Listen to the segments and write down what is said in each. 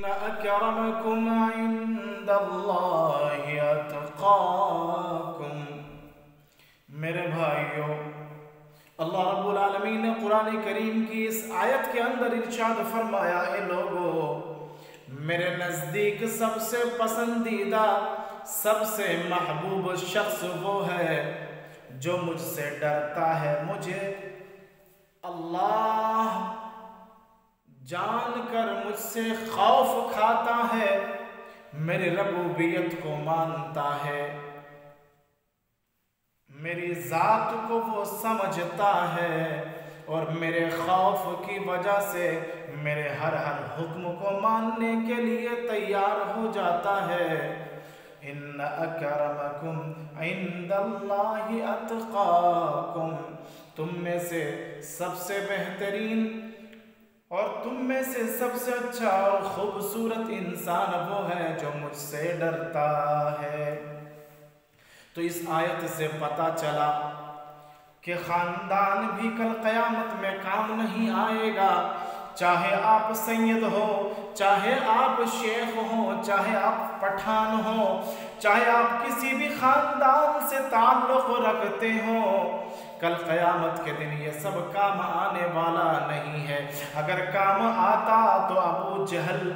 اکرمکم عند اللہ اتقاکم۔ میرے بھائیوں، اللہ رب العالمین نے قرآن کریم کی اس آیت کے اندر ارشاد فرمایا، اے لوگو، میرے نزدیک سب سے پسندیدہ، سب سے محبوب شخص وہ ہے جو مجھ سے ڈرتا ہے، مجھے اللہ جان کر مجھ سے خوف کھاتا ہے، میری ربوبیت کو مانتا ہے، میری ذات کو وہ سمجھتا ہے اور میرے خوف کی وجہ سے میرے ہر حکم کو ماننے کے لیے تیار ہو جاتا ہے۔ ان اکرمکم عند اللہ اتقاکم، تم میں سے سب سے بہترین اور تم میں سے سب سے اچھا اور خوبصورت انسان وہ ہے جو مجھ سے ڈرتا ہے۔ تو اس آیت سے پتہ چلا کہ خاندان بھی کل قیامت میں کام نہیں آئے گا، چاہے آپ سید ہو، چاہے آپ شیخ ہو، چاہے آپ پٹھان ہو، چاہے آپ کسی بھی خاندان سے تعلق رکھتے ہو، کل قیامت کے دن یہ سب کام آنے والا نہیں ہے۔ اگر کام آتا تو ابو جہل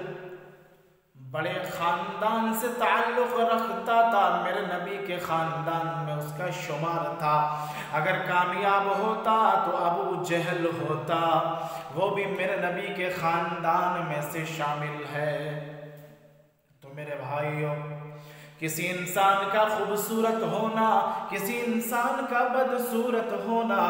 بڑے خاندان سے تعلق رکھتا تھا، میرے نبی کے خاندان میں اس کا شمار تھا۔ اگر کامیاب ہوتا تو ابو جہل ہوتا، وہ بھی میرے نبی کے خاندان میں سے شامل ہے۔ تو میرے بھائیوں، کسی انسان کا خوبصورت ہونا، کسی انسان کا بدصورت ہونا،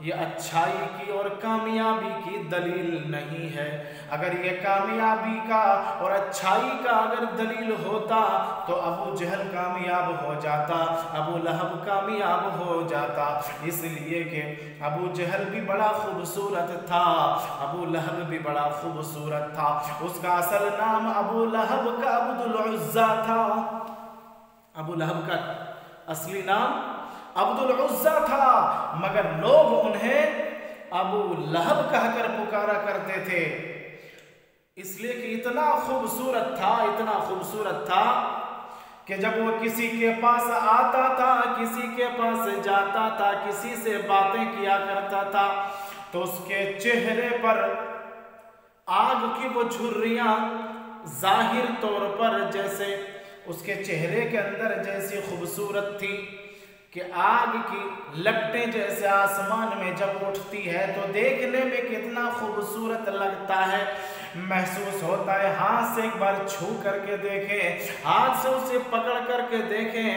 یہ اچھائی کی اور کامیابی کی دلیل نہیں ہے۔ اگر یہ کامیابی کا اور اچھائی کا اگر دلیل ہوتا تو ابو جہل کامیاب ہو جاتا، ابو لہب کامیاب ہو جاتا، اس لیے کہ ابو جہل بھی بڑا خوبصورت تھا، ابو لہب بھی بڑا خوبصورت تھا۔ اس کا اصل نام ابو لہب کا عبد العزیٰ تھا، ابو لہب کا اصلی نام عبد العزیٰ تھا، مگر لوگ انہیں ابو لہب کہہ کر پکارا کرتے تھے، اس لیے کہ اتنا خوبصورت تھا، اتنا خوبصورت تھا کہ جب وہ کسی کے پاس آتا تھا، کسی کے پاس جاتا تھا، کسی سے باتیں کیا کرتا تھا، تو اس کے چہرے پر آگ کی وہ جھریاں ظاہر طور پر جیسے اس کے چہرے کے اندر جیسی خوبصورت تھی کہ آگ کی لپٹیں جیسے آسمان میں جب اٹھتی ہے تو دیکھنے میں کتنا خوبصورت لگتا ہے، محسوس ہوتا ہے ہاتھ سے ایک بار چھو کر کے دیکھیں، ہاتھ سے اسے پکڑ کر کے دیکھیں،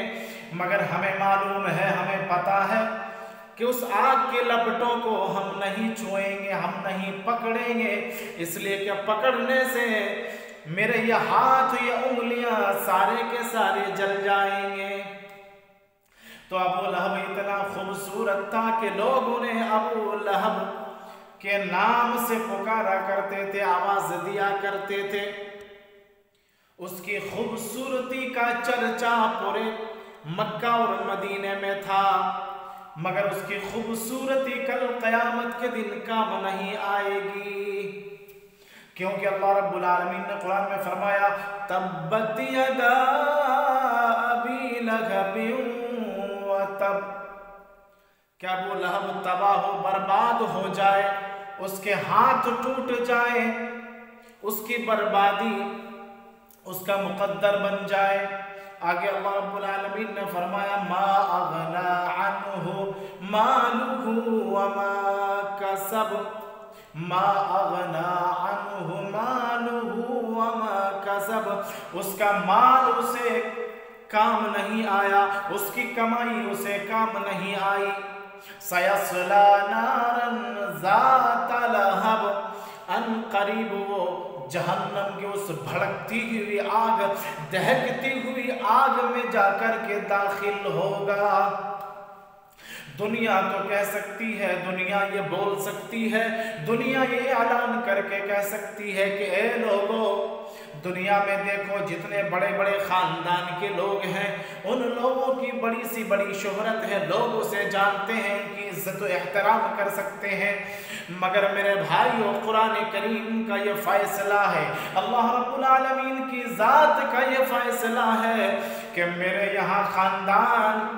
مگر ہمیں معلوم ہے، ہمیں پتا ہے کہ اس آگ کے لپٹوں کو ہم نہیں چھوئیں گے، ہم نہیں پکڑیں گے، اس لیے کہ پکڑنے سے میرے یہ ہاتھ، یہ انگلیاں سارے کے سارے جل جائیں گے۔ تو ابو لہب اتنا خوبصورت تھا کہ لوگ انہیں ابو لہب کے نام سے پکارا کرتے تھے، آواز دیا کرتے تھے۔ اس کی خوبصورتی کا چرچا پورے مکہ اور مدینے میں تھا، مگر اس کی خوبصورتی کل قیامت کے دن کام نہیں آئے گی، کیونکہ اللہ رب العالمین نے قرآن میں فرمایا تبت یدا ابی لہب وتب، کیا ابو لہب تباہ و برباد ہو جائے، اس کے ہاتھ ٹوٹ جائے، اس کی بربادی اس کا مقدر بن جائے۔ آگے اللہ رب العالمین نے فرمایا ما اغنا عنہ مالہ وما کسب، ما اغنا عنہ مالہ وما کسب، اس کا مال اسے کام نہیں آیا، اس کی کمائی اسے کام نہیں آئی۔ سیصلی نارا ذات لہب، ان قریب وہ جہنم کی اس بھڑکتی ہوئی آگ، دہکتی ہوئی آگ میں جا کر کے داخل ہوگا۔ دنیا تو کہہ سکتی ہے، دنیا یہ بول سکتی ہے، دنیا یہ اعلان کر کے کہہ سکتی ہے کہ اے لوگو، دنیا میں دیکھو جتنے بڑے بڑے خاندان کے لوگ ہیں، ان لوگوں کی بڑی سی بڑی شہرت ہے، لوگ اسے جانتے ہیں، ان کی عزت و احترام کر سکتے ہیں، مگر میرے بھائیو قرآن کریم کا یہ فیصلہ ہے، اللہ رب العالمین کی ذات کا یہ فیصلہ ہے کہ میرے یہاں خاندان،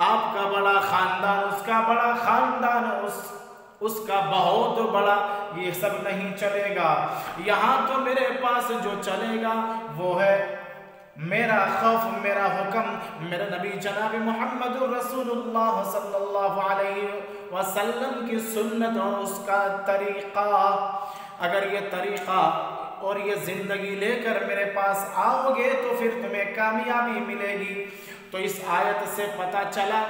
آپ کا بڑا خاندان، اس کا بڑا خاندان، اس کا بہت بڑا، یہ سب نہیں چلے گا۔ یہاں تو میرے پاس جو چلے گا وہ ہے میرا خوف، میرا حکم، میرے نبی جناب محمد رسول اللہ صلی اللہ علیہ وسلم کی سنت اور اس کا طریقہ۔ اگر یہ طریقہ اور یہ زندگی لے کر میرے پاس آؤ گے تو پھر تمہیں کامیابی ملے گی۔ تو اس آیت سے پتہ چلا،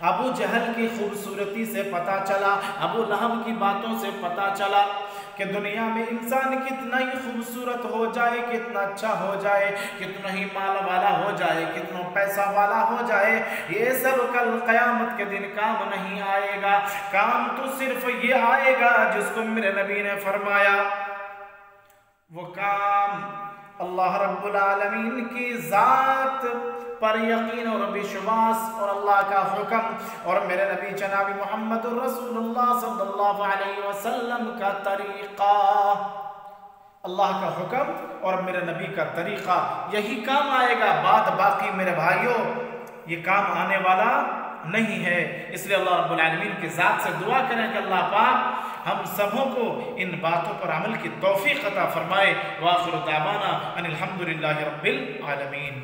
ابو جہل کی خوبصورتی سے پتہ چلا، ابو لہب کی باتوں سے پتہ چلا کہ دنیا میں انسان کتنا ہی خوبصورت ہو جائے، کتنا اچھا ہو جائے، کتنا ہی مال والا ہو جائے، کتنا پیسہ والا ہو جائے، یہ سب کل قیامت کے دن کام نہیں آئے گا۔ کام تو صرف یہ آئے گا جس کو میرے نبی نے فرمایا، وہ کام اللہ رب العالمین کی ذات پر یقین اور بشواس، اور اللہ کا حکم اور میرے نبی جناب محمد رسول اللہ صلی اللہ علیہ وسلم کا طریقہ، اللہ کا حکم اور میرے نبی کا طریقہ، یہی کام آئے گا۔ بعد باقی میرے بھائیوں یہ کام آنے والا نہیں ہے۔ اس لیے اللہ رب العالمین کی ذات سے دعا کریں کہ اللہ پاک ہم سبوں کو ان باتوں پر عمل کی توفیق عطا فرمائے۔ وآخر دعوانا ان الحمدللہ رب العالمین۔